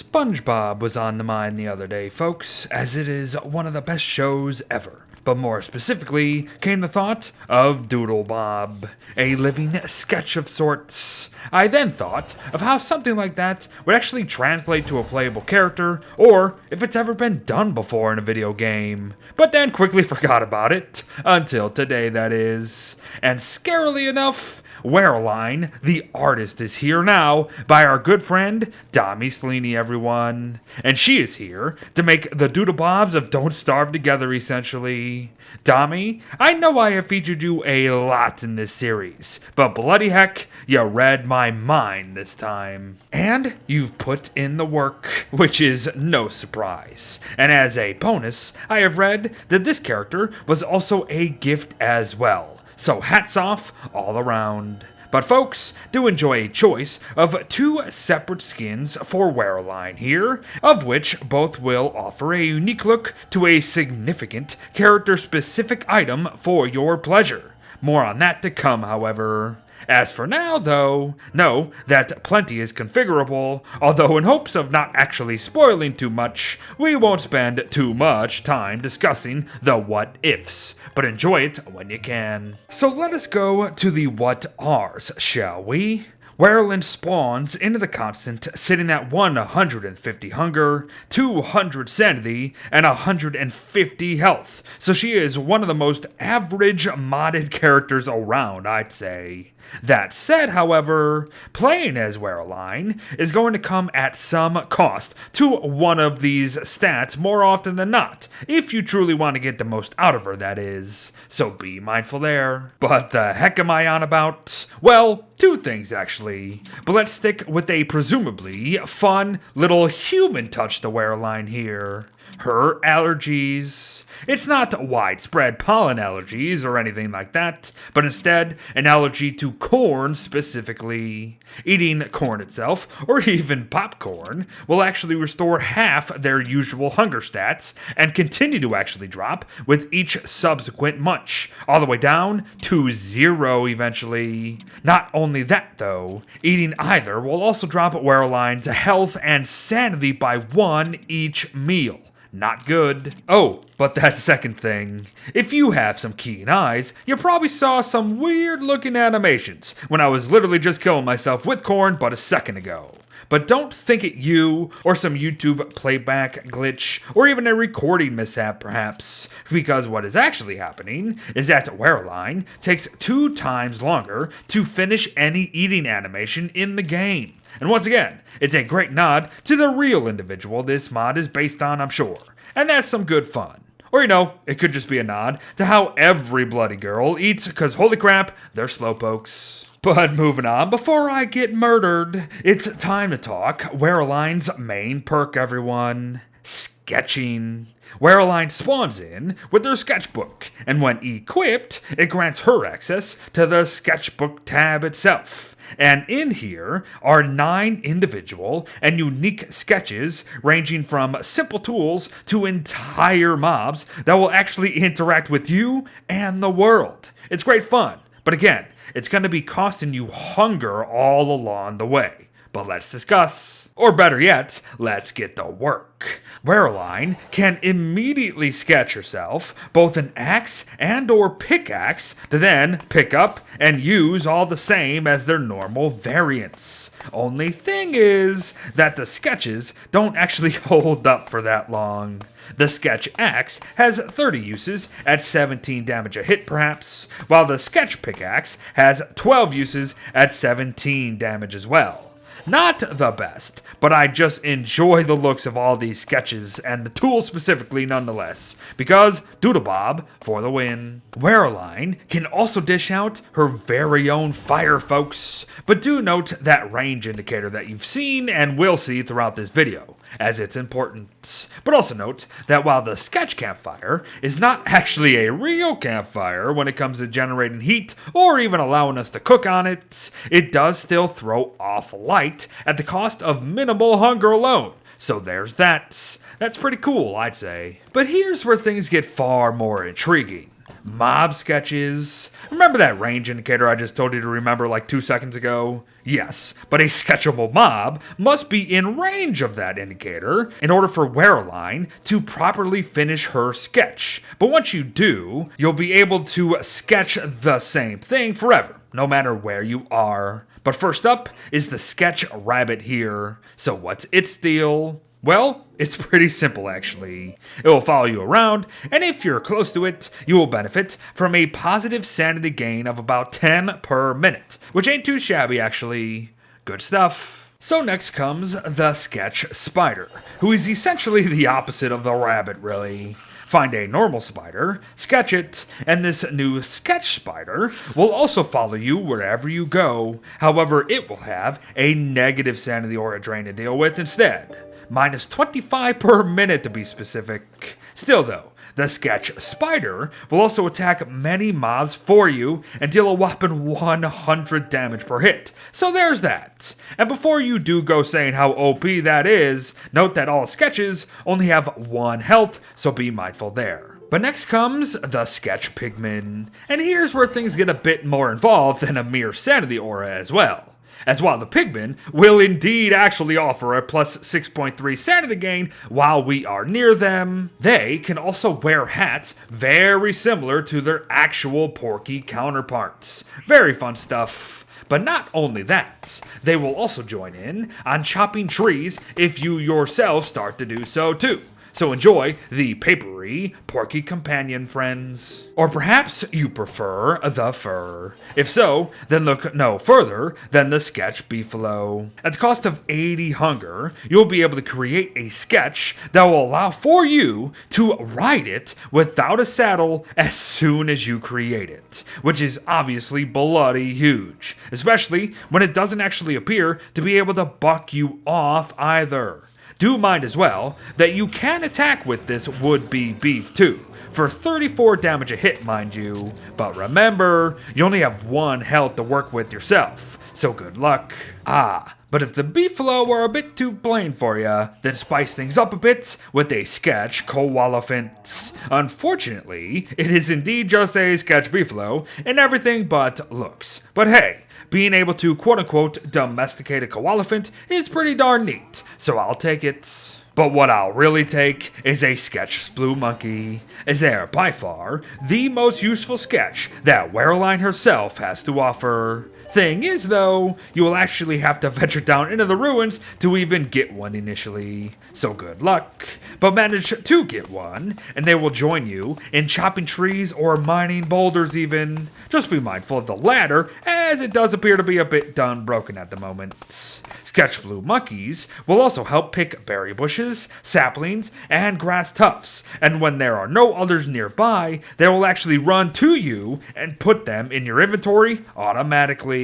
SpongeBob was on the mind the other day, folks, as it is one of the best shows ever. But more specifically came the thought of Doodlebob, a living sketch of sorts. I then thought of how something like that would actually translate to a playable character, or if it's ever been done before in a video game. But then quickly forgot about it, until today that is. And scarily enough, Waroline, the artist, is here now by our good friend Dami Sleeney, everyone. And she is here to make the Doodlebobs of Don't Starve Together, essentially. Dami, I know I have featured you a lot in this series, but bloody heck, you read my mind this time. And you've put in the work, which is no surprise. And as a bonus, I have read that this character was also a gift as well. So hats off all around. But folks, do enjoy a choice of two separate skins for Waroline here, of which both will offer a unique look to a significant character-specific item for your pleasure. More on that to come, however. As for now, though, know that plenty is configurable, although in hopes of not actually spoiling too much, we won't spend too much time discussing the what-ifs, but enjoy it when you can. So let us go to the what-ares, shall we? Waroline spawns into the constant sitting at 150 hunger, 200 sanity, and 150 health, so she is one of the most average modded characters around, I'd say. That said, however, playing as Waroline is going to come at some cost to one of these stats more often than not, if you truly want to get the most out of her, that is. So be mindful there. But the heck am I on about? Well, two things actually. But let's stick with a presumably fun little human touch to Waroline here. Her allergies. It's not widespread pollen allergies or anything like that, but instead an allergy to corn specifically. Eating corn itself, or even popcorn, will actually restore half their usual hunger stats and continue to actually drop with each subsequent munch, all the way down to 0 eventually. Not only that though, eating either will also drop Waroline's health and sanity by 1 each meal. Not good. Oh, but that second thing. If you have some keen eyes, you probably saw some weird looking animations when I was literally just killing myself with corn but a second ago. But don't think it you, or some YouTube playback glitch, or even a recording mishap perhaps, because what is actually happening is that Waroline takes 2 times longer to finish any eating animation in the game. And once again, it's a great nod to the real individual this mod is based on, I'm sure. And that's some good fun. Or, it could just be a nod to how every bloody girl eats, because holy crap, they're slowpokes. But moving on, before I get murdered, it's time to talk Waroline's main perk, everyone. Sketching. Waroline spawns in with their Sketchbook, and when equipped, it grants her access to the Sketchbook tab itself. And in here are 9 individual and unique sketches ranging from simple tools to entire mobs that will actually interact with you and the world. It's great fun, but again, it's going to be costing you hunger all along the way. But let's discuss. Or better yet, let's get to work. Waroline can immediately sketch herself both an axe and or pickaxe to then pick up and use all the same as their normal variants. Only thing is that the sketches don't actually hold up for that long. The Sketch Axe has 30 uses at 17 damage a hit perhaps, while the Sketch Pickaxe has 12 uses at 17 damage as well. Not the best, but I just enjoy the looks of all these sketches and the tools specifically nonetheless, because Doodlebob for the win. Waroline can also dish out her very own fire, folks, but do note that range indicator that you've seen and will see throughout this video, as it's important. But also note that while the sketch campfire is not actually a real campfire when it comes to generating heat or even allowing us to cook on it, it does still throw off light at the cost of minimal hunger alone. So there's that. That's pretty cool, I'd say. But here's where things get far more intriguing. Mob sketches. Remember that range indicator I just told you to remember like 2 seconds ago? Yes, but a sketchable mob must be in range of that indicator in order for Waroline to properly finish her sketch. But once you do, you'll be able to sketch the same thing forever, no matter where you are. But first up is the sketch rabbit here. So what's its deal? Well, it's pretty simple actually. It will follow you around, and if you're close to it, you will benefit from a positive sanity gain of about 10 per minute, which ain't too shabby actually. Good stuff. So next comes the sketch spider, who is essentially the opposite of the rabbit really. Find a normal spider, sketch it, and this new sketch spider will also follow you wherever you go. However, it will have a negative sanity aura drain to deal with instead. Minus 25 per minute to be specific. Still though, the sketch spider will also attack many mobs for you and deal a whopping 100 damage per hit. So there's that. And before you do go saying how OP that is, note that all sketches only have 1 health, so be mindful there. But next comes the sketch pigman. And here's where things get a bit more involved than a mere sanity aura as well. As while the pigmen will indeed actually offer a plus 6.3 sanity gain while we are near them, they can also wear hats very similar to their actual porky counterparts. Very fun stuff. But not only that, they will also join in on chopping trees if you yourself start to do so too. So enjoy the papery, porky companion, friends. Or perhaps you prefer the fur. If so, then look no further than the sketch beefalo. At the cost of 80 hunger, you'll be able to create a sketch that will allow for you to ride it without a saddle as soon as you create it, which is obviously bloody huge, especially when it doesn't actually appear to be able to buck you off either. Do mind as well that you can attack with this would-be beef too, for 34 damage a hit mind you, but remember, you only have 1 health to work with yourself, so good luck. But if the beefalo were a bit too plain for you, then spice things up a bit with a sketch koalefant. Unfortunately, it is indeed just a sketch beefalo and everything but looks. But hey, being able to quote-unquote domesticate a koalefant is pretty darn neat, so I'll take it. But what I'll really take is a sketch splue monkey, as they are by far the most useful sketch that Waroline herself has to offer. Thing is though, you will actually have to venture down into the ruins to even get one initially, so good luck. But manage to get one, and they will join you in chopping trees or mining boulders even. Just be mindful of the latter, as it does appear to be a bit done broken at the moment. Sketch blue monkeys will also help pick berry bushes, saplings, and grass tufts, and when there are no others nearby, they will actually run to you and put them in your inventory automatically.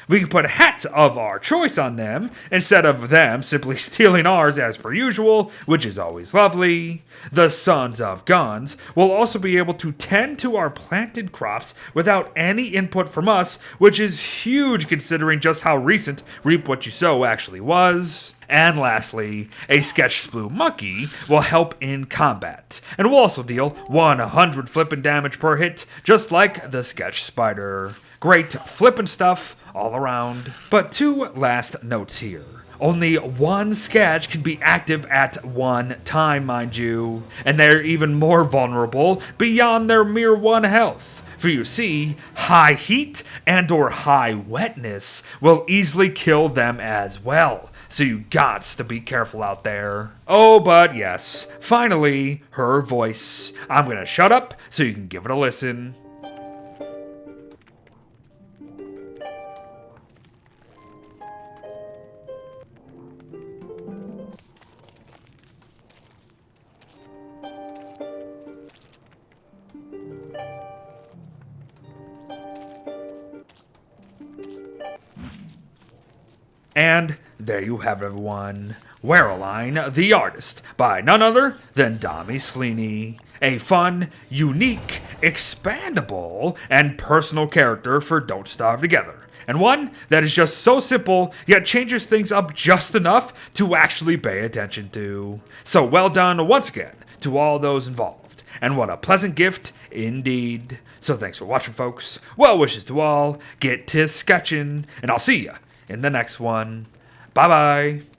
We can put hats of our choice on them, instead of them simply stealing ours as per usual, which is always lovely. The Sons of Guns will also be able to tend to our planted crops without any input from us, which is huge considering just how recent Reap What You Sow actually was. And lastly, a sketch splue monkey will help in combat, and will also deal 100 flippin' damage per hit, just like the sketch spider. Great flippin' stuff all around. But 2 last notes here. Only 1 sketch can be active at one time, mind you, and they're even more vulnerable beyond their mere 1 health. For you see, high heat and or high wetness will easily kill them as well. So you gots to be careful out there. Oh, but yes, finally, her voice. I'm gonna shut up so you can give it a listen. And there you have it, everyone. Waroline, the artist, by none other than Dami Sleeney. A fun, unique, expandable, and personal character for Don't Starve Together. and one that is just so simple, yet changes things up just enough to actually pay attention to. So well done once again to all those involved, and what a pleasant gift indeed. So thanks for watching, folks. Well wishes to all, get to sketching, and I'll see ya in the next one. Bye-bye.